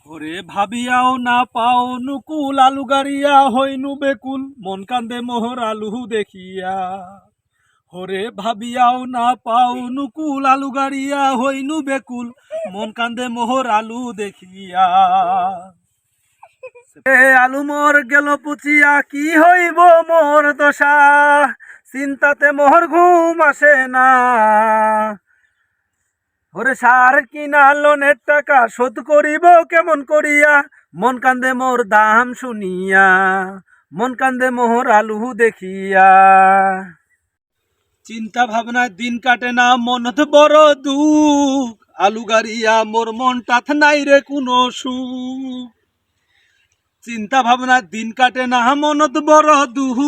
ওরে ভাবিয়াও না পাও নুকুল আলু গাড়িয়া হইনু বেকুল মন কান্দে মোহর আলু দেখিয়া। ওরে ভাবিয়াও না পাও নুকুল আলু গাড়িয়া হইনু বেকুল মন কান্দে মোহর আলু দেখিয়া। আলু মোর গেল পুচিয়া কি হইব মোর দশা, চিন্তাতে মোহর ঘুম আসে না। ওরে সার কিনা লোনের টাকা শোধ করিব কেমন করিয়া, মন কান্দে মোর দাম শুনিয়া, মন কান্দে মোহর আলু দেখিয়া। চিন্তা ভাবনায় দিন কাটে না মনত বড় দুঃখ, আলু গাড়িয়া মোর মনটাথ নাই রে কোনো সুখ। চিন্তা ভাবনায় দিন কাটে না মনত বড় দুঃখ,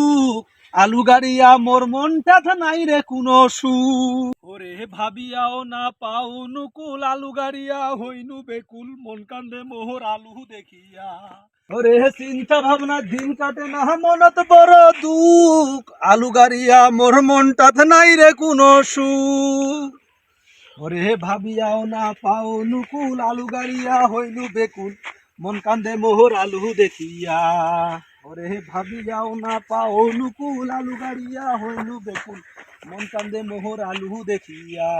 আলু গাড়িয়া মোর মনটাথ নাই রে কোনো সুখ। ওরে ভাবিয়াও না পাও নুকুল আলু গাড়িয়া হইনু বেকুল মন কান্দে মোহর আলু দেখিয়া। ওরে চিন্তা ভাবনা দিন কাটে না মনত বড় দুঃখ, আলু গাড়িয়া মোর মনটাথ নাই রে কোনো সুখ। ওরে ভাবিয়াও না পাও নুকুল আলু গাড়িয়া হইনু বেকুল মন কান্দে মোহর আলু দেখিয়া। ওরে ভাবিয়াও না পাও নুকুল আলু গাড়িয়া হইনু বেকুল মন কান্দে মোহর আলু দেখিয়া।